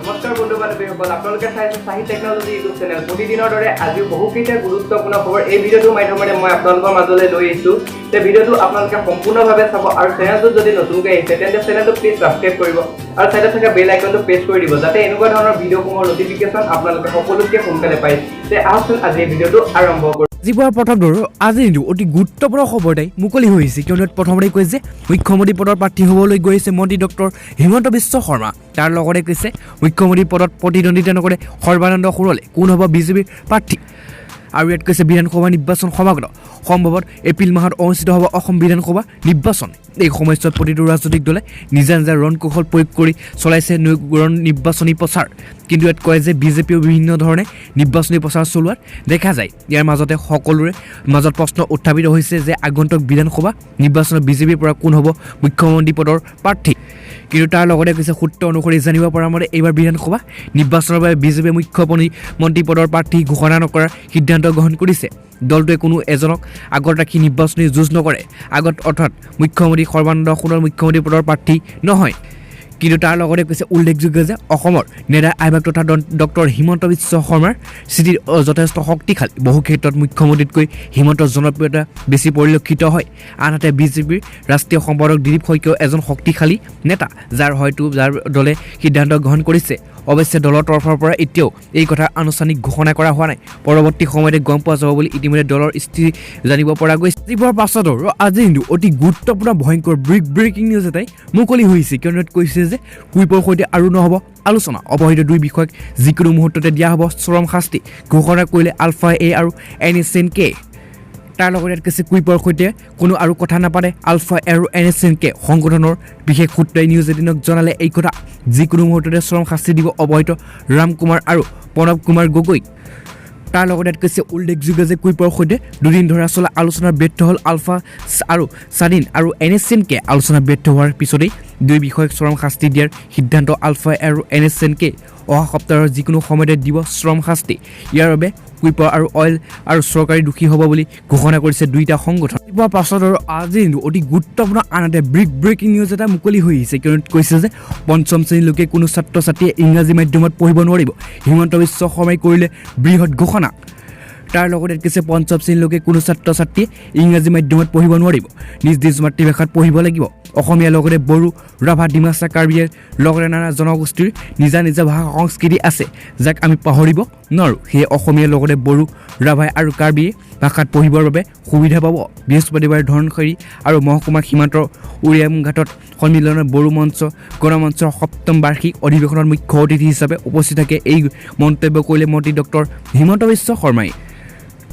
নমস্কাৰ বন্ধু বান্ধৱীসকল, আপোনালোকে চাইছে চাহি টেকনলজি ইউটিউব চেনেল। প্ৰতিদিনৰ দৰে আজিও বহুকেইটা গুৰুত্বপূৰ্ণ খবৰ এই ভিডিঅ'টোৰ মাধ্যমেৰে মই আপোনালোকৰ মাজলৈ লৈ আহিছোঁ। এই ভিডিঅ'টো আপোনালোকে সম্পূৰ্ণভাৱে চাব আৰু চেনেলটো যদি নতুনকৈ আহিছে তেন্তে চেনেলটো প্লিজ ছাবস্ক্ৰাইব কৰিব আৰু চাইডত থকা বেল আইকনটো প্ৰেছ কৰি দিব যাতে এনেকুৱা ধৰণৰ ভিডিঅ'সমূহৰ নটিফিকেশ্যন আপোনালোকে সকলোতকৈ সোনকালে পায়। তে আহকচোন আজি এই ভিডিঅ'টো আৰম্ভ কৰোঁ। যিবোৰ প্ৰথম দৌৰ আজি নিদিও অতি গুৰুত্বপূৰ্ণ খবৰ এটাই মুকলি হৈছে, কিয়নো প্ৰথমতে কৈছে যে মুখ্যমন্ত্ৰী পদৰ প্ৰাৰ্থী হ'বলৈ গৈ আছে মন্ত্ৰী ডক্টৰ হিমন্ত বিশ্ব শৰ্মা। তাৰ লগতে কৈছে মুখ্যমন্ত্ৰী পদত প্ৰতিদ্বন্দ্বিতা নকৰে সৰ্বানন্দ সোণোৱালে কোন হ'ব বিজেপিৰ প্ৰাৰ্থী। আৰু ইয়াত কৈছে বিধানসভা নিৰ্বাচন সমাগত সম্ভৱত এপ্ৰিল মাহত অনুষ্ঠিত হ'ব অসম বিধানসভা নিৰ্বাচন। এই সময়ছোৱাত প্ৰতিটো ৰাজনৈতিক দলে নিজা নিজা ৰণকৌশল প্ৰয়োগ কৰি চলাইছে নিৰ্বাচনী প্ৰচাৰ। কিন্তু ইয়াত কয় যে বিজেপিয়েও বিভিন্ন ধৰণে নিৰ্বাচনী প্ৰচাৰ চলোৱাত দেখা যায়। ইয়াৰ মাজতে সকলোৰে মাজত প্ৰশ্ন উত্থাপিত হৈছে যে আগন্তুক বিধানসভা নিৰ্বাচনত বিজেপিৰ পৰা কোন হ'ব মুখ্যমন্ত্ৰী পদৰ প্ৰাৰ্থী। কিন্তু তাৰ লগতে কৈছে সূত্ৰ অনুসৰি জানিব পৰা মতে এইবাৰ বিধানসভা নিৰ্বাচনৰ বাবে বিজেপিয়ে মুখ্যমন্ত্ৰী পদৰ প্ৰাৰ্থী ঘোষণা নকৰাৰ সিদ্ধান্ত গ্ৰহণ কৰিছে। দলটোৱে কোনো এজনক আগত ৰাখি নিৰ্বাচনী যুঁজ নকৰে, আগত অৰ্থাৎ মুখ্যমন্ত্ৰী সৰ্বানন্দ সোণোৱাল মুখ্যমন্ত্ৰী পদৰ প্ৰাৰ্থী নহয়। কিন্তু তাৰ লগতে কৈছে উল্লেখযোগ্য যে অসমৰ নেতা আইভাগ তথা ডক্টৰ হিমন্ত বিশ্ব শৰ্মাৰ স্থিতি যথেষ্ট শক্তিশালী। বহু ক্ষেত্ৰত মুখ্যমন্ত্ৰীতকৈ হিমন্তৰ জনপ্ৰিয়তা বেছি পৰিলক্ষিত হয়। আনহাতে বিজেপিৰ ৰাষ্ট্ৰীয় সম্পাদক দিলীপ শইকীয়াও এজন শক্তিশালী নেতা, যাৰ দলে সিদ্ধান্ত গ্ৰহণ কৰিছে। অৱশ্যে দলৰ তৰফৰ পৰা এতিয়াও এই কথা আনুষ্ঠানিক ঘোষণা কৰা হোৱা নাই। পৰৱৰ্তী সময়তে গম পোৱা যাব বুলি ইতিমধ্যে দলৰ স্থিতি জানিব পৰা গৈছে। যিবোৰৰ পাছত আজি কিন্তু অতি গুৰুত্বপূৰ্ণ ভয়ংকৰ ব্ৰেকিং নিউজ এটাই মুকলি হৈছে, কিয়নো কৈছে যে কুইপৰ সৈতে আৰু নহ'ব আলোচনা। অপহৃত দুই বিষয়াক যিকোনো মুহূৰ্ততে দিয়া হ'ব চৰম শাস্তি, ঘোষণা কৰিলে আলফা এ আৰু NSNK। তাৰ লগতে ইয়াত কৈছে কুইপৰ সৈতে কোনো আৰু কথা নাপাতে আলফা আৰু NSNK। সংগঠনৰ বিশেষ সূত্ৰই নিউজ 18ক জনালে এই কথা যিকোনো মুহূৰ্ততে চৰম শাস্তি দিব অপহৃত ৰাম কুমাৰ আৰু প্ৰণৱ কুমাৰ গগৈক। তাৰ লগতে ইয়াত কৈছে উল্লেখযোগ্য যে কুইপৰ সৈতে দুদিন ধৰা চলা আলোচনাৰ ব্যৰ্থ হ'ল আলফা আৰু স্বাধীন আৰু NSNK। আলোচনা ব্যৰ্থ হোৱাৰ পিছতেই দুই বিষয়াক চৰম শাস্তি দিয়াৰ সিদ্ধান্ত আলফা আৰু NSNK। অহা সপ্তাহৰ যিকোনো সময়তে দিব চৰম শাস্তি। ইয়াৰ বাবে কুইপৰ আৰু অইল আৰু চৰকাৰী দোষী হ'ব বুলি ঘোষণা কৰিছে দুয়োটা সংগঠন। ইয়াৰ পাছত আজি অতি গুৰুত্বপূৰ্ণ আনহাতে ব্ৰেকিং নিউজ এটা মুকলি হৈ আহিছে, কিয়নো কৈছে যে পঞ্চম শ্ৰেণীলৈকে কোনো ছাত্ৰ ছাত্ৰীয়ে ইংৰাজী মাধ্যমত পঢ়িব নোৱাৰিব। হিমন্ত বিশ্ব শৰ্মাই কৰিলে বৃহৎ ঘোষণা। তাৰ লগতে কৈছে পঞ্চম শ্ৰেণীলৈকে কোনো ছাত্ৰ ছাত্ৰীয়ে ইংৰাজী মাধ্যমত পঢ়িব নোৱাৰিব, নিজ নিজ মাতৃভাষাত পঢ়িব লাগিব। অসমীয়াৰ লগতে বড়ো, ৰাভা, ডিমাচা, কাৰ্বিৰ লগতে নানা জনগোষ্ঠীৰ নিজা নিজা ভাষা সংস্কৃতি আছে, যাক আমি পাহৰিব নোৱাৰোঁ। সেয়ে অসমীয়াৰ লগতে বড়ো, ৰাভা আৰু কাৰ্বি ভাষাত পঢ়িবৰ বাবে সুবিধা পাব। বৃহস্পতিবাৰে ধনশিৰি আৰু মহকুমা সীমান্তৰ উৰিয়ামঘাটত সন্মিলনৰ বড়ো মঞ্চ গণমঞ্চৰ 7ম বাৰ্ষিক অধিৱেশনত মুখ্য অতিথি হিচাপে উপস্থিত থাকে। এই মন্তব্য কৰিলে মন্ত্ৰী ডক্টৰ হিমন্ত বিশ্ব শৰ্মাই।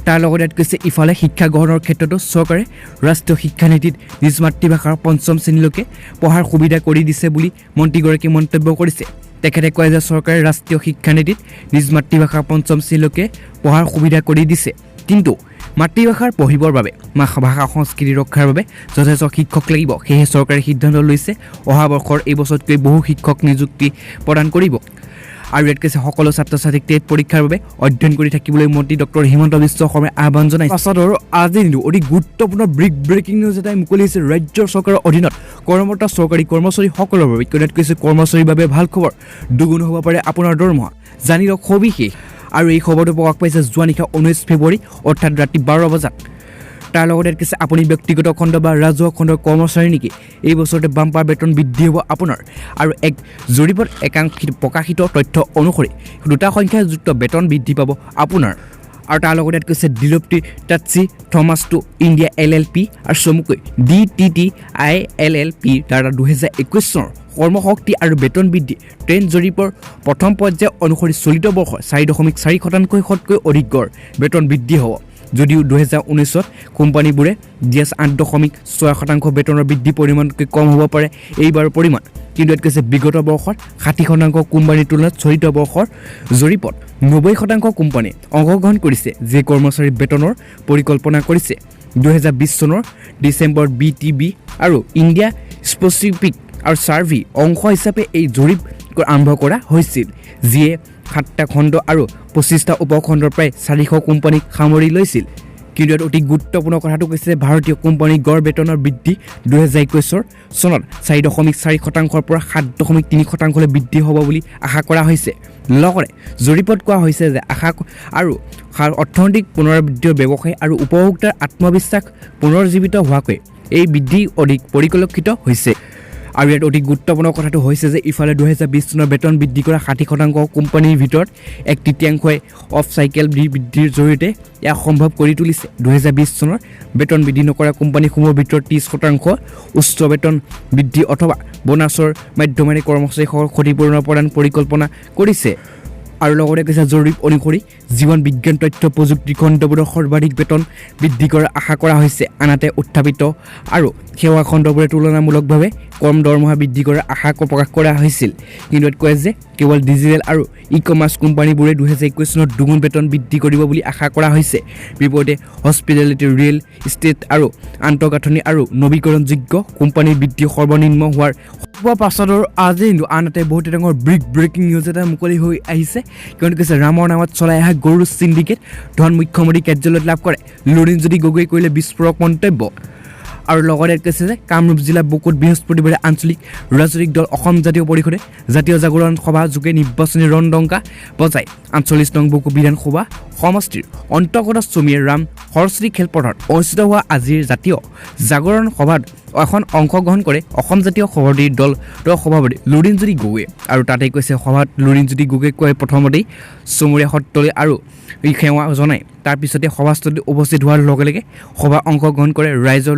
তাৰ লগতে ইয়াত কৈছে ইফালে শিক্ষা গ্ৰহণৰ ক্ষেত্ৰতো চৰকাৰে ৰাষ্ট্ৰীয় শিক্ষানীতিত নিজ মাতৃভাষাৰ পঞ্চম শ্ৰেণীলৈকে পঢ়াৰ সুবিধা কৰি দিছে বুলি মন্ত্ৰীগৰাকীয়ে মন্তব্য কৰিছে। তেখেতে কয় যে চৰকাৰে ৰাষ্ট্ৰীয় শিক্ষানীতিত নিজ মাতৃভাষাৰ পঞ্চম শ্ৰেণীলৈকে পঢ়াৰ সুবিধা কৰি দিছে, কিন্তু মাতৃভাষাৰ পঢ়িবৰ বাবে ভাষা সংস্কৃতি ৰক্ষাৰ বাবে যথেষ্ট শিক্ষক লাগিব। সেয়েহে চৰকাৰে সিদ্ধান্ত লৈছে অহা বৰ্ষৰ এই বছৰতকৈ বহু শিক্ষক নিযুক্তি প্ৰদান কৰিব। আৰু ইয়াত কৈছে সকলো ছাত্ৰ ছাত্ৰীক টেট পৰীক্ষাৰ বাবে অধ্যয়ন কৰি থাকিবলৈ মন্ত্ৰী ডক্টৰ হিমন্ত বিশ্ব শৰ্মাই আহ্বান জনাইছে। পাছত আজি অতি গুৰুত্বপূৰ্ণ ব্ৰেকিং নিউজ এটাই মুকলি হৈছে ৰাজ্য চৰকাৰৰ অধীনত কৰ্মৰত চৰকাৰী কৰ্মচাৰীসকলৰ বাবে। ইয়াত কৈছে কৰ্মচাৰীৰ বাবে ভাল খবৰ, দুগুণ হ'ব পাৰে আপোনাৰ দৰমহা, জানি লওক সবিশেষ। আৰু এই খবৰটো প্ৰকাশ পাইছে যোৱা নিশা 19 ফেব্ৰুৱাৰী অৰ্থাৎ ৰাতি 12 বজাত। তাৰ লগতে ইয়াত কৈছে আপুনি ব্যক্তিগত খণ্ড বা ৰাজহুৱা খণ্ডৰ কৰ্মচাৰী নেকি? এই বছৰতে বাম্পাৰ বেতন বৃদ্ধি হ'ব আপোনাৰ। আৰু এক জৰীপত প্ৰকাশিত তথ্য অনুসৰি 2টা সংখ্যাযুক্ত বেতন বৃদ্ধি পাব আপোনাৰ। আৰু তাৰ লগতে ইয়াত কৈছে দিলপ্তি টাটছি থমাছ টু ইণ্ডিয়া LLP আৰু চমুকৈ DTTI LLP দ্বাৰা 2021 চনৰ কৰ্মশক্তি আৰু বেতন বৃদ্ধি ট্ৰেণ্ড জৰীপৰ প্ৰথম পৰ্যায় অনুসৰি চলিত বৰ্ষৰ 4.4%তকৈ অধিক গড় বেতন বৃদ্ধি হ'ব। যদিও 2019ত কোম্পানীবোৰে দিয়া 8.6% বেতনৰ বৃদ্ধি পৰিমাণতকৈ কম হ'ব পাৰে এইবাৰৰ পৰিমাণ। কিন্তু ইয়াত কৈছে বিগত বৰ্ষত 60% কোম্পানীৰ তুলনাত চলিত বৰ্ষৰ জৰীপত 90% কোম্পানীয়ে অংশগ্ৰহণ কৰিছে, যিয়ে কৰ্মচাৰীৰ বেতনৰ পৰিকল্পনা কৰিছে। 2020 চনৰ ডিচেম্বৰত BTB আৰু ইণ্ডিয়া স্পেচিফিক আৰু ছাৰ্ভে অংশ হিচাপে এই জৰীপ আৰম্ভ কৰা হৈছিল, যিয়ে 7টা খণ্ড আৰু 25টা উপখণ্ডৰ প্ৰায় 400 কোম্পানীক সামৰি লৈছিল। কিন্তু ইয়াত অতি গুৰুত্বপূৰ্ণ কথাটো কৈছে যে ভাৰতীয় কোম্পানীৰ গড় বেতনৰ বৃদ্ধি 2021 চনত 4.4% পৰা 7.3%লৈ বৃদ্ধি হ'ব বুলি আশা কৰা হৈছে লগতে জৰীপত কোৱা হৈছে যে আশা আৰু অৰ্থনৈতিক পুনৰুজ্জীৱিত ব্যৱসায় আৰু উপভোক্তাৰ আত্মবিশ্বাস পুনৰুজ্জীৱিত হোৱাকৈ এই বৃদ্ধি অধিক পৰিলক্ষিত হৈছে আৰু ইয়াত অতি গুৰুত্বপূৰ্ণ কথাটো হৈছে যে ইফালে 2020 চনৰ বেতন বৃদ্ধি কৰা 60% কোম্পানীৰ ভিতৰত 1/3 অফ চাইকেল বৃদ্ধিৰ জৰিয়তে ইয়াক সম্ভৱ কৰি তুলিছে 2020 চনৰ বেতন বৃদ্ধি নকৰা কোম্পানীসমূহৰ ভিতৰত 30% উচ্চ বেতন বৃদ্ধি অথবা বোনাছৰ মাধ্যমেৰে কৰ্মচাৰীসকলক ক্ষতিপূৰণৰ প্ৰদান পৰিকল্পনা কৰিছে আৰু লগতে কৈছে জৰীপ অনুসৰি জীৱন বিজ্ঞান তথ্য প্ৰযুক্তি খণ্ডবোৰৰ সৰ্বাধিক বেতন বৃদ্ধি কৰাৰ আশা কৰা হৈছে আনহাতে উত্থাপিত আৰু সেৱা খণ্ডবোৰে তুলনামূলকভাৱে কম দৰমহা বৃদ্ধি কৰাৰ আশা প্ৰকাশ কৰা হৈছিল কিন্তু কয় যে কেৱল ডিজিটেল আৰু ই-কমাৰ্চ কোম্পানীবোৰে 2021 চনত দুগুণ বেতন বৃদ্ধি কৰিব বুলি আশা কৰা হৈছে বিপৰীতে হস্পিটেলিটি ৰিয়েল ইষ্টেট আৰু আন্তঃগাঁথনি আৰু নৱীকৰণযোগ্য কোম্পানীৰ বৃদ্ধি সৰ্বনিম্ন হোৱাৰ পাছতো আজি আনহাতে বহুতে ডাঙৰ ব্ৰেকিং নিউজ এটা মুকলি হৈ আহিছে কিয়নো কৈছে ৰামৰ নামত চলাই অহা গৰু চিণ্ডিকেট ধন মুখ্যমন্ত্ৰী কাৰ্যালয়ত লাভ কৰে লুৰিণজ্যোতি গগৈ কৰিলে বিস্ফোৰক মন্তব্য আৰু লগতে কৈছে যে কামৰূপ জিলা বুকুত বৃহস্পতিবাৰে আঞ্চলিক ৰাজনৈতিক দল অসম জাতীয় পৰিষদে জাতীয় জাগৰণ সভা যোগে নিৰ্বাচনী ৰণডংকা বজাই 48 নং বুকু বিধানসভা সমষ্টিৰ অন্তৰ্গত চমীৰ ৰাম সৰস্বতী খেলপথাৰত অনুষ্ঠিত হোৱা আজিৰ জাতীয় জাগৰণ সভাত এখন অংশগ্ৰহণ কৰে অসম জাতীয় সভাপতিৰ দলৰ সভাপতি লুৰিণজ্যোতি গগৈ আৰু তাতে কৈছে সভাত লুৰিণজ্যোতি গগৈ কয় প্ৰথমতেই চমুৰীয়া সত্ৰলৈ আৰু সেৱা জনাই তাৰ পিছতে সভাস্থলীত উপস্থিত হোৱাৰ লগে লগে সভা অংশগ্ৰহণ কৰে ৰাইজৰ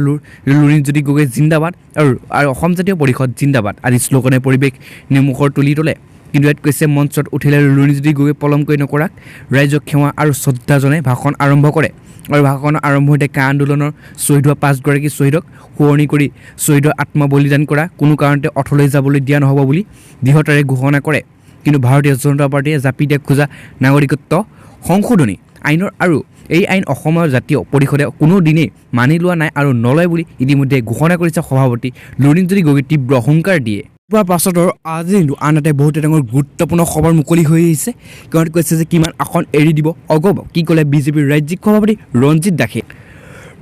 লুৰিণজ্যোতি গগৈ জিন্দাবাদ আৰু অসম জাতীয় পৰিষদ জিন্দাবাদ আদি শ্লোগানে পৰিৱেশ নিমুখৰ তুলি তোলে কিন্তু ইয়াত কৈছে মঞ্চত উঠিলে লুৰিণজ্যোতি গগৈ পলমকৈ নকৰাক ৰাইজক সেৱা আৰু শ্ৰদ্ধা জনাই ভাষণ আৰম্ভ কৰে আৰু ভাষণৰ আৰম্ভণিতে কা আন্দোলনৰ শ্বহীদ হোৱা 5 গৰাকী শ্বহীদক সোঁৱৰণি কৰি শ্বহীদৰ আত্মবলিদান কৰা কোনো কাৰণতে অথলৈ যাবলৈ দিয়া নহ'ব বুলি দৃঢ়তাৰে ঘোষণা কৰে কিন্তু ভাৰতীয় জনতা পাৰ্টীয়ে জাপি দিয়া খোজা নাগৰিকত্ব সংশোধনী আইনৰ আৰু এই আইন অসমৰ জাতীয় পৰিষদে কোনো দিনেই মানি লোৱা নাই আৰু নলয় বুলি ইতিমধ্যে ঘোষণা কৰিছে সভাপতি লুৰিণজ্যোতি গগৈ তীব্ৰ হুংকাৰ দিয়ে পোৱাৰ পাছতো আজি আনহাতে বহুতে ডাঙৰ গুৰুত্বপূৰ্ণ খবৰ মুকলি হৈ আহিছে কাৰণ কৈছে যে কিমান আসন এৰি দিব অগপ কি ক'লে বিজেপিৰ ৰাজ্যিক সভাপতি ৰঞ্জিত দাসে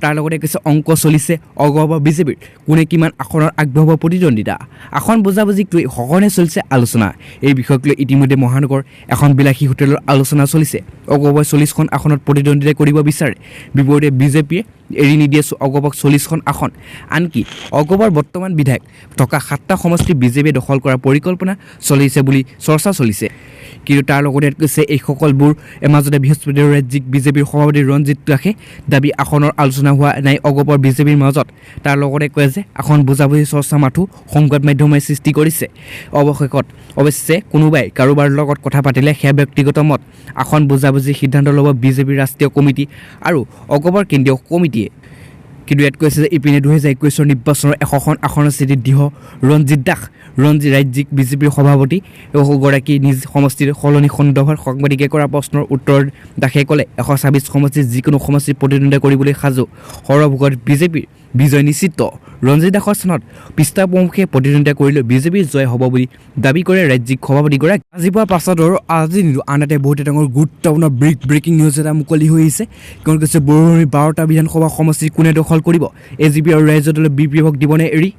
তাৰ লগতে কৈছে অংক চলিছে অগপ বিজেপিৰ কোনে কিমান আসনৰ আগবঢ়াব প্ৰতিদ্বন্দ্বিতা আসন বুজাবুজিক লৈ সঘনে চলিছে আলোচনা এই বিষয়ক লৈ ইতিমধ্যে মহানগৰ এখন বিলাসী হোটেলৰ আলোচনা চলিছে অগপই 40খন আসনত প্ৰতিদ্বন্দ্বিতা কৰিব বিচাৰে বিপৰীতে বিজেপিয়ে এৰি নিদিয়ে অগপক 40খন আসন আনকি অগপৰ বৰ্তমান বিধায়ক থকা 7টা সমষ্টি বিজেপিয়ে দখল কৰাৰ পৰিকল্পনা চলিছে বুলি চৰ্চা চলিছে কিন্তু তাৰ লগতে কৈছে এই সকলবোৰ মাজতে বৃহস্পতিবাৰে ৰাজ্যিক বিজেপিৰ সভাপতি ৰঞ্জিত দাসে দাবী আসনৰ আলোচনা হোৱা নাই অগপৰ বিজেপিৰ মাজত তাৰ লগতে কয় যে আসন বুজাবুজি চৰ্চা মাথো সংবাদ মাধ্যমে সৃষ্টি কৰিছে অৱশেষত অৱশ্যে কোনোবাই কাৰোবাৰ লগত কথা পাতিলে সেয়া ব্যক্তিগত মত আসন বুজাবুজি সিদ্ধান্ত ল'ব বিজেপিৰ ৰাষ্ট্ৰীয় কমিটি আৰু অগপৰ কেন্দ্ৰীয় কমিটিয়ে কিন্তু ইয়াত কৈছে যে ইপিনে 2021 নিৰ্বাচনৰ 100খন আসনৰ স্থিতিত দৃঢ় ৰঞ্জিত দাস ৰাজ্যিক বিজেপিৰ সভাপতি গৰাকী নিজ সমষ্টিৰ সলনি সন্দৰ্ভত সাংবাদিকে কৰা প্ৰশ্নৰ উত্তৰ দাসে ক'লে 126 সমষ্টিত যিকোনো সমষ্টিত প্ৰতিদ্বন্দ্বিতা কৰিবলৈ সাজু সৰভোগত বিজেপিৰ বিজয় নিশ্চিত ৰঞ্জিত দাসৰ স্থানত পিস্তা প্ৰমুখে প্ৰতিদ্বন্দ্বিতা কৰিলে বিজেপিৰ জয় হ'ব বুলি দাবী কৰে ৰাজ্যিক সভাপতিগৰাকী আজি পোৱা পাছতো আজি আনহাতে বহুতে ডাঙৰ গুৰুত্বপূৰ্ণ ব্ৰেকিং নিউজ এটা মুকলি হৈ আহিছে কাৰণ কৈছে বৰঙণিৰ 12টা বিধানসভা সমষ্টি কোনে দখল কৰিব এজিপি আৰু ৰাজ্য দলে বিপিএফক দিবনে এৰি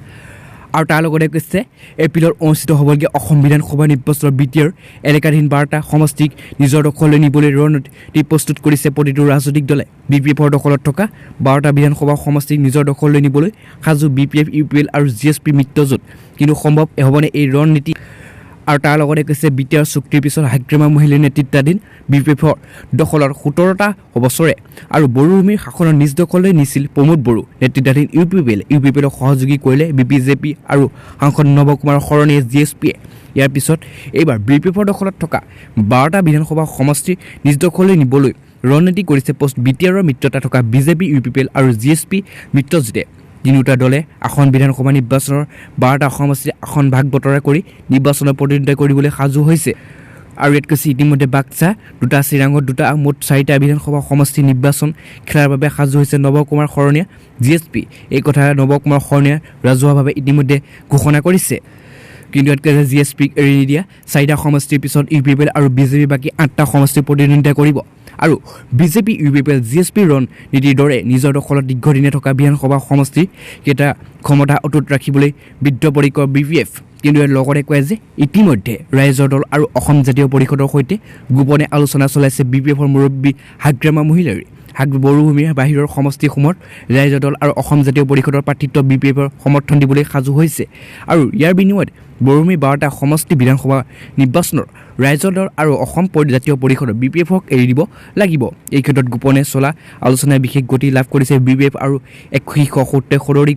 আৰু তাৰ লগতে কৈছে এপ্ৰিলত অনুষ্ঠিত হ'বলগীয়া অসম বিধানসভা নিৰ্বাচনৰ বিটিআৰ এলেকাধীন 12টা সমষ্টিক নিজৰ দখললৈ নিবলৈ ৰণনীতি প্ৰস্তুত কৰিছে প্ৰতিটো ৰাজনৈতিক দলে বিপিএফৰ দখলত থকা 12টা বিধানসভা সমষ্টিক নিজৰ দখললৈ নিবলৈ সাজু বিপিএফ ইউপিএল আৰু জিএছপি মিত্ৰজোঁট কিন্তু সম্ভৱ হ'বনে এই ৰণনীতি আৰু তাৰ লগতে কৈছে বিটিআৰ চুক্তিৰ পিছত হাগ্ৰামা মহিলাৰ নেতৃত্বাধীন বিপিএফৰ দখলৰ 17টা বছৰে আৰু বড়োভূমিৰ শাসনৰ নিজ দখললৈ নিছিল প্ৰমোদ বড়ো নেতৃত্বাধীন ইউপিপিএলক সহযোগী কৰিলে বিজেপি আৰু সাংসদ নৱ কুমাৰ শৰণীয়ে জিএছপিয়ে ইয়াৰ পিছত এইবাৰ বিপিএফৰ দখলত থকা 12টা বিধানসভা সমষ্টি নিজ দখললৈ নিবলৈ ৰণনীতি কৰিছে পষ্ট বিটিআৰৰ মিত্ৰতা থকা বিজেপি ইউপিপিএল আৰু জিএছপি মিত্ৰজোঁটে তিনিওটা দলে আসন বিধানসভা নিৰ্বাচনৰ 12টা সমষ্টিৰ আসন ভাগ বতৰা কৰি নিৰ্বাচনত প্ৰতিদ্বন্দ্বিতা কৰিবলৈ সাজু হৈছে আৰু ইয়াত কৈছে ইতিমধ্যে বাক্সা 2টা চিৰাঙত 2টা মুঠ 4টা বিধানসভা সমষ্টি নিৰ্বাচন খেলাৰ বাবে সাজু হৈছে নৱ কুমাৰ শৰণীয়া জিএছপি এই কথা নৱ কুমাৰ শৰণীয়া ৰাজহুৱাভাৱে ইতিমধ্যে ঘোষণা কৰিছে কিন্তু ইয়াত কৈছে জিএছপিক এৰি নিদিয়া 4টা সমষ্টিৰ পিছত ইউপিপিএল আৰু বিজেপি বাকী 8টা সমষ্টি প্ৰতিদ্বন্দ্বিতা কৰিব আৰু বিজেপি UPPL GSP ৰণনীতিৰ দৰে নিজৰ দখলত দীৰ্ঘদিনে থকা বিধানসভা সমষ্টিৰ কেইটা ক্ষমতা অটুট ৰাখিবলৈ বদ্ধপৰিকৰ BPF কিন্তু ইয়াৰ লগতে কয় যে ইতিমধ্যে ৰাইজৰ দল আৰু অসম জাতীয় পৰিষদৰ সৈতে গোপনে আলোচনা চলাইছে BPFৰ মুৰব্বী হাগ্ৰামা মহিলাৰী বড়োভূমিৰ বাহিৰৰ সমষ্টিসমূহত ৰাইজৰ দল আৰু অসম জাতীয় পৰিষদৰ প্ৰাৰ্থিত্ব BPFৰ সমৰ্থন দিবলৈ সাজু হৈছে আৰু ইয়াৰ বিনিময়ত বড়োভূমিৰ 12টা সমষ্টি বিধানসভা নিৰ্বাচনৰ ৰাইজৰ দল আৰু অসম জাতীয় পৰিষদৰ BPFক এৰি দিব লাগিব এই ক্ষেত্ৰত গোপনে চলা আলোচনাই বিশেষ গতি লাভ কৰিছে BPF আৰু এক শীৰ্ষ সূত্ৰই সদৰি